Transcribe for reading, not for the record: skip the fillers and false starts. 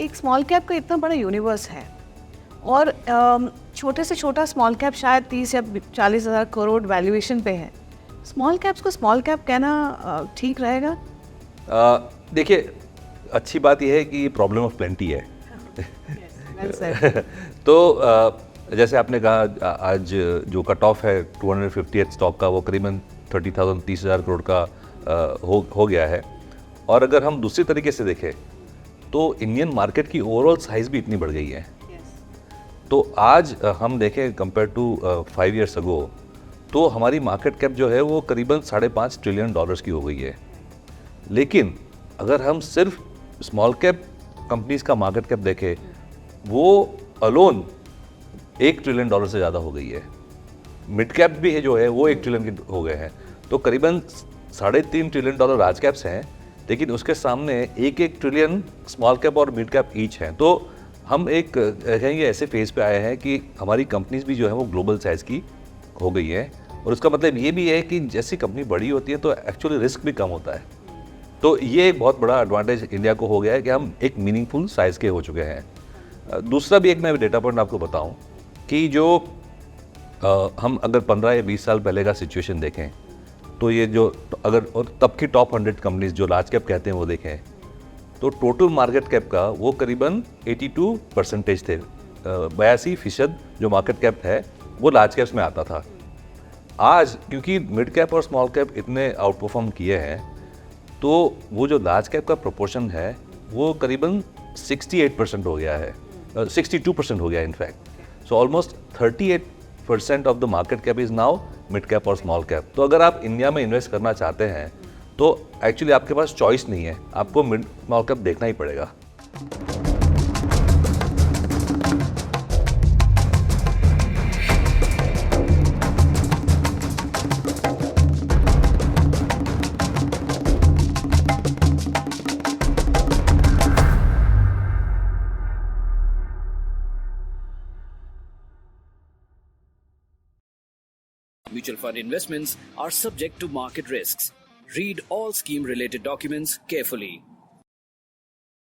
एक small cap का इतना बड़ा यूनिवर्स है और छोटे से छोटा स्मॉल कैप शायद 30 या 40 हज़ार करोड़ वैल्यूएशन पे है। स्मॉल कैप्स को स्मॉल कैप कहना ठीक रहेगा? देखिए, अच्छी बात यह है कि ये प्रॉब्लम ऑफ प्लेंटी है। Well said. तो जैसे आपने कहा, आज जो कट ऑफ है 250th स्टॉक का, वो करीबन 30,000 30,000 करोड़ का हो गया है। और अगर हम दूसरी तरीके से देखें तो इंडियन मार्केट की ओवरऑल साइज भी इतनी बढ़ गई है। तो आज हम देखें कंपेयर टू 5 years अगो, तो हमारी मार्केट कैप जो है वो करीबन $5.5 ट्रिलियन की हो गई है। लेकिन अगर हम सिर्फ स्मॉल कैप कंपनीज का मार्केट कैप देखें, वो अलोन $1 ट्रिलियन से ज़्यादा हो गई है। मिड कैप भी है जो है वो 1 ट्रिलियन की हो गए हैं। तो करीबन $3.5 ट्रिलियन लार्ज कैप्स हैं, लेकिन उसके सामने 1 ट्रिलियन स्मॉल कैप और मिड कैप ईच हैं। तो हम एक कहेंगे ऐसे फेज पे आए हैं कि हमारी कंपनीज भी जो है वो ग्लोबल साइज की हो गई है। और उसका मतलब ये भी है कि जैसी कंपनी बड़ी होती है तो एक्चुअली रिस्क भी कम होता है। तो ये एक बहुत बड़ा एडवांटेज इंडिया को हो गया है कि हम एक मीनिंगफुल साइज़ के हो चुके हैं। दूसरा भी एक मैं डेटा पॉइंट आपको बताऊं कि जो हम अगर 15 या 20 साल पहले का सिचुएशन देखें, तो ये जो अगर और तब की टॉप 100 कंपनीज जो लार्ज कैप कहते हैं वो देखें, तो टोटल मार्केट कैप का वो करीबन 82% थे। 82% जो मार्केट कैप है वो लार्ज कैप्स में आता था। आज क्योंकि मिड कैप और स्मॉल कैप इतने आउट परफॉर्म किए हैं, तो वो जो लार्ज कैप का प्रोपोर्शन है वो करीबन 68% हो गया है, 62% हो गया in fact. So almost 38% of the market cap is now mid cap और स्मॉल कैप। तो अगर आप इंडिया में इन्वेस्ट करना चाहते हैं तो एक्चुअली आपके पास चॉइस नहीं है, आपको मिड स्मॉल कैप देखना ही पड़ेगा। Mutual fund investments are subject to market risks. Read all scheme related documents carefully.